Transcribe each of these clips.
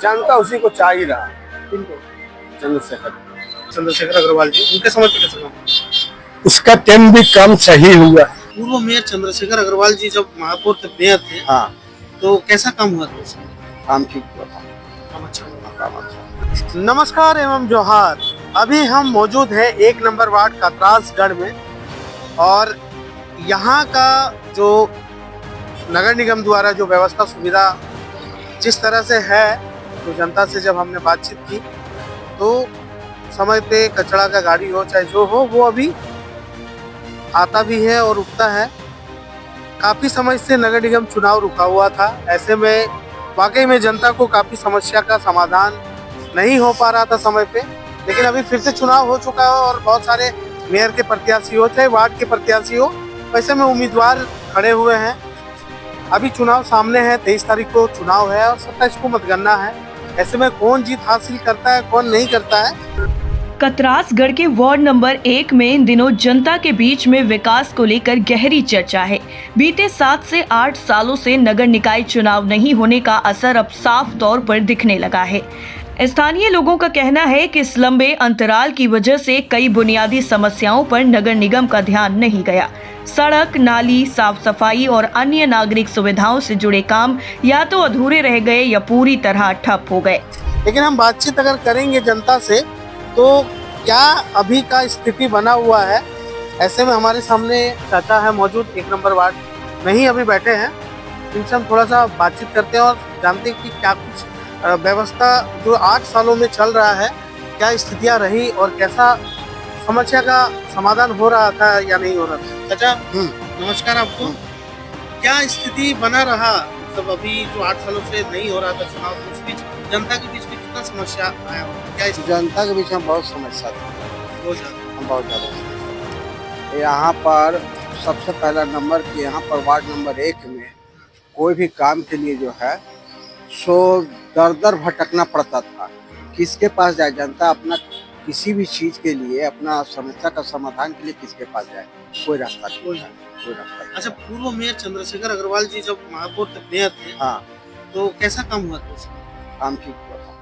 जनता उसी को चाह ही रहा है, किनको? चंद्रशेखर अग्रवाल जी, उनके समय पे कैसे काम? उसका टाइम भी कम सही हुआ। पूर्व मेयर चंद्रशेखर अग्रवाल जी जब महापौर थे, मेयर थे, हाँ, तो कैसा काम हुआ था उसमें? काम ठीक हुआ था। काम अच्छा हुआ। काम अच्छा। नमस्कार एवं जोहार। अभी हम मौजूद हैं 1 नंबर वार्ड कतरासगढ़ में, और यहाँ का जो नगर निगम द्वारा जो व्यवस्था सुविधा जिस तरह से है, तो जनता से जब हमने बातचीत की तो समय पे कचरा का गाड़ी हो चाहे जो हो, वो अभी आता भी है और रुकता है। काफ़ी समय से नगर निगम चुनाव रुका हुआ था, ऐसे में वाकई में जनता को काफ़ी समस्या का समाधान नहीं हो पा रहा था समय पे। लेकिन अभी फिर से चुनाव हो चुका है और बहुत सारे मेयर के प्रत्याशी हो चाहे वार्ड के प्रत्याशी हो, वैसे में उम्मीदवार खड़े हुए हैं। अभी चुनाव सामने है, 23 तारीख को चुनाव है और 27 को मतगणना है। ऐसे में कौन जीत हासिल करता है, कौन नहीं करता है। कतरासगढ़ के वार्ड नंबर 1 में इन दिनों जनता के बीच में विकास को लेकर गहरी चर्चा है। बीते 7 से 8 सालों से नगर निकाय चुनाव नहीं होने का असर अब साफ तौर पर दिखने लगा है। स्थानीय लोगों का कहना है कि इस लंबे अंतराल की वजह से कई बुनियादी समस्याओं पर नगर निगम का ध्यान नहीं गया। सड़क, नाली, साफ सफाई और अन्य नागरिक सुविधाओं से जुड़े काम या तो अधूरे रह गए या पूरी तरह ठप हो गए। लेकिन हम बातचीत अगर करेंगे जनता से, तो क्या अभी का स्थिति बना हुआ है। ऐसे में हमारे सामने चाचा है मौजूद, 1 नंबर वार्ड में ही अभी बैठे हैं। इनसे हम थोड़ा सा बातचीत करते हैं और जानते हैं कि क्या कुछ व्यवस्था जो 8 सालों में चल रहा है, क्या स्थितियां रही और कैसा समस्या का समाधान हो रहा था या नहीं हो रहा था। चाचा नमस्कार आपको। क्या स्थिति बना रहा, मतलब अभी जो 8 सालों से नहीं हो रहा था चुनाव, उस बीच जनता के बीच में कितना समस्या आया होगा? क्या जनता के बीच में बहुत समस्या थी, बहुत ज़्यादा। यहाँ पर सबसे पहला नंबर कि यहाँ पर वार्ड नंबर 1 में कोई भी काम के लिए जो है सो दर दर भटकना पड़ता था। किसके पास जाए जनता, अपना किसी भी चीज़ के लिए, अपना समस्या का समाधान के लिए किसके पास जाए, कोई रास्ता नहीं, कोई रास्ता नहीं। अच्छा, पूर्व मेयर चंद्रशेखर अग्रवाल जी जब महापौर थे, मेयर थे, हाँ, तो कैसा काम हुआ था उसमें? काम ठीक हुआ था।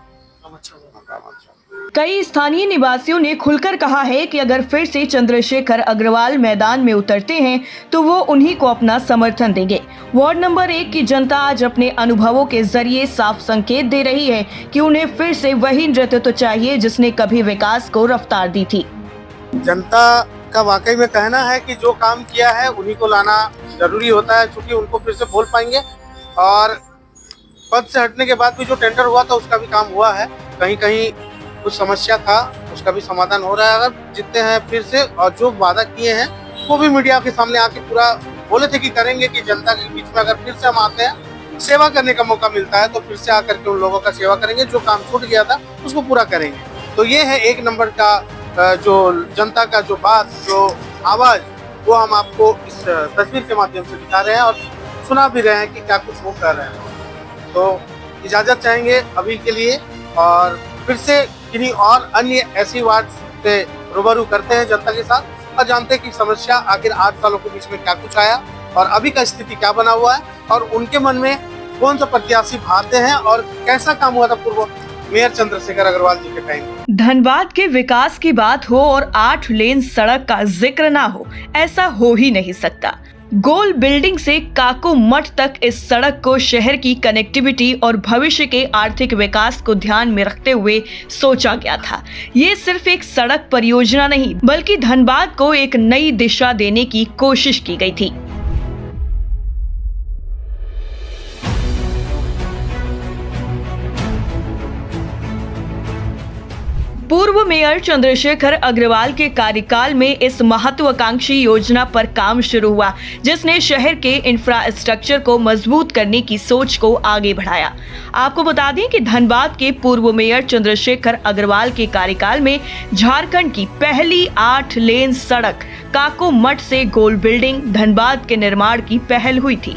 काम अच्छा हुआ। काम अच्छा। कई स्थानीय निवासियों ने खुलकर कहा है कि अगर फिर से चंद्रशेखर अग्रवाल मैदान में उतरते हैं तो वो उन्हीं को अपना समर्थन देंगे। वार्ड नंबर 1 की जनता आज अपने अनुभवों के जरिए साफ संकेत दे रही है कि उन्हें फिर से वही नेतृत्व चाहिए जिसने कभी विकास को रफ्तार दी थी। जनता का वाकई में कहना है कि जो काम किया है उन्हीं को लाना जरूरी होता है, क्योंकि उनको फिर से बोल पाएंगे। और पद से हटने के बाद भी जो टेंडर हुआ था उसका भी काम हुआ है, कहीं कहीं कुछ समस्या था, उसका भी समाधान हो रहा है। अगर जीतते हैं फिर से, और जो वादा किए हैं वो भी मीडिया के सामने आके पूरा बोले थे कि करेंगे, कि जनता के बीच में अगर फिर से हम आते हैं, सेवा करने का मौका मिलता है तो फिर से आकर के उन लोगों का सेवा करेंगे, जो काम छूट गया था उसको पूरा करेंगे। तो ये है 1 नंबर का जो जनता का जो बात, जो आवाज, वो हम आपको इस तस्वीर के माध्यम से दिखा रहे हैं और सुना भी रहे हैं कि क्या कुछ वो कर रहे हैं। तो इजाजत चाहेंगे अभी के लिए, और फिर से किन्हीं और अन्य ऐसी वार्ड से रूबरू करते हैं जनता के साथ और जानते हैं कि समस्या आखिर 8 सालों के बीच में क्या कुछ आया और अभी का स्थिति क्या बना हुआ है, और उनके मन में कौन सा प्रत्याशी भाते हैं और कैसा काम हुआ था पूर्व मेयर चंद्रशेखर अग्रवाल जी के टाइम। धनबाद के विकास की बात हो और 8 लेन सड़क का जिक्र ना हो, ऐसा हो ही नहीं सकता। गोल बिल्डिंग से काको मठ तक इस सड़क को शहर की कनेक्टिविटी और भविष्य के आर्थिक विकास को ध्यान में रखते हुए सोचा गया था। ये सिर्फ एक सड़क परियोजना नहीं, बल्कि धनबाद को एक नई दिशा देने की कोशिश की गई थी। पूर्व मेयर चंद्रशेखर अग्रवाल के कार्यकाल में इस महत्वाकांक्षी योजना पर काम शुरू हुआ, जिसने शहर के इंफ्रास्ट्रक्चर को मजबूत करने की सोच को आगे बढ़ाया। आपको बता दें कि धनबाद के पूर्व मेयर चंद्रशेखर अग्रवाल के कार्यकाल में झारखंड की पहली 8 लेन सड़क काको मठ से गोल बिल्डिंग धनबाद के निर्माण की पहल हुई थी।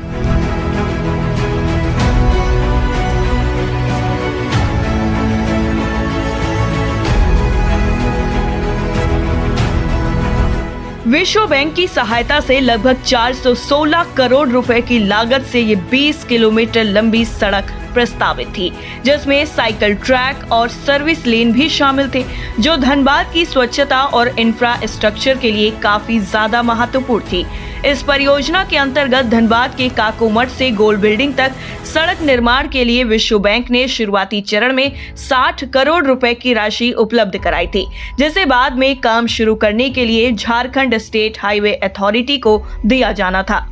विश्व बैंक की सहायता से लगभग 416 करोड़ रुपए की लागत से ये 20 किलोमीटर लंबी सड़क प्रस्तावित थी, जिसमें साइकिल ट्रैक और सर्विस लेन भी शामिल थे, जो धनबाद की स्वच्छता और इंफ्रास्ट्रक्चर के लिए काफी ज्यादा महत्वपूर्ण थी। इस परियोजना के अंतर्गत धनबाद के काकोमठ से गोल बिल्डिंग तक सड़क निर्माण के लिए विश्व बैंक ने शुरुआती चरण में 60 करोड़ रुपए की राशि उपलब्ध कराई थी, जिसे बाद में काम शुरू करने के लिए झारखंड स्टेट हाईवे अथॉरिटी को दिया जाना था।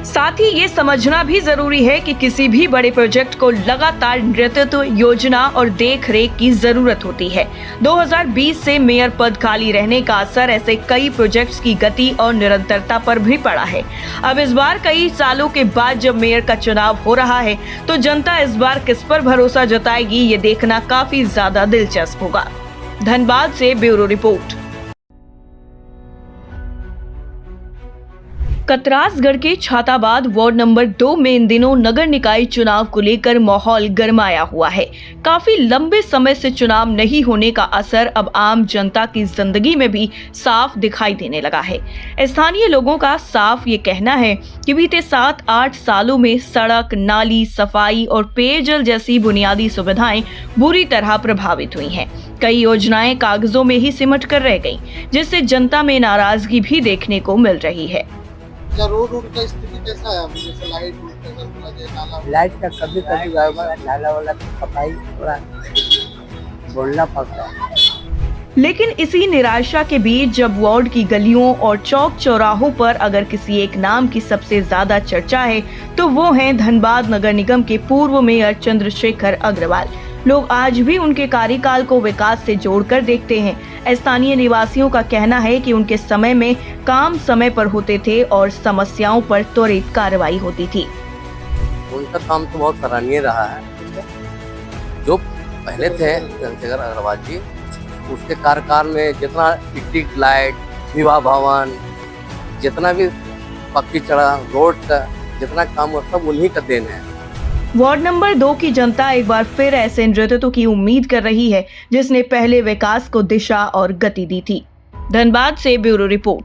साथ ही ये समझना भी जरूरी है कि किसी भी बड़े प्रोजेक्ट को लगातार नेतृत्व, योजना और देख रेख की जरूरत होती है। 2020 से मेयर पद खाली रहने का असर ऐसे कई प्रोजेक्ट्स की गति और निरंतरता पर भी पड़ा है। अब इस बार कई सालों के बाद जब मेयर का चुनाव हो रहा है, तो जनता इस बार किस पर भरोसा जताएगी, ये देखना काफी ज्यादा दिलचस्प होगा। धनबाद से ब्यूरो रिपोर्ट। कतरासगढ़ के छाताबाद वार्ड नंबर 2 में इन दिनों नगर निकाय चुनाव को लेकर माहौल गरमाया हुआ है। काफी लंबे समय से चुनाव नहीं होने का असर अब आम जनता की जिंदगी में भी साफ दिखाई देने लगा है। स्थानीय लोगों का साफ ये कहना है कि बीते 7-8 सालों में सड़क, नाली, सफाई और पेयजल जैसी बुनियादी सुविधाएं बुरी तरह प्रभावित हुई हैं। कई योजनाएं कागजों में ही सिमट कर रह गईं, जिससे जनता में नाराजगी भी देखने को मिल रही है। रोड का स्थिति कैसा है? जैसे लाइट का कभी कभी गड़बड़, नाला वाला सफाई थोड़ा बोलना पड़ता है। लेकिन इसी निराशा के बीच जब वार्ड की गलियों और चौक चौराहों पर अगर किसी एक नाम की सबसे ज्यादा चर्चा है, तो वो हैं धनबाद नगर निगम के पूर्व मेयर चंद्रशेखर अग्रवाल। लोग आज भी उनके कार्यकाल को विकास से जोड़कर देखते हैं। स्थानीय निवासियों का कहना है कि उनके समय में काम समय पर होते थे और समस्याओं पर त्वरित कार्रवाई होती थी। उनका काम तो बहुत सराहनीय रहा है। जो पहले थे चंद्रशेखर अग्रवाल जी, उसके कार्यकाल में जितना स्ट्रीट लाइट, विवाह भवन, जितना भी पक्की सड़क, रोड का जितना काम हो, सब उन्हीं का देन है। वार्ड नंबर 2 की जनता एक बार फिर ऐसे नेतृत्व की उम्मीद कर रही है, जिसने पहले विकास को दिशा और गति दी थी। धनबाद से ब्यूरो रिपोर्ट।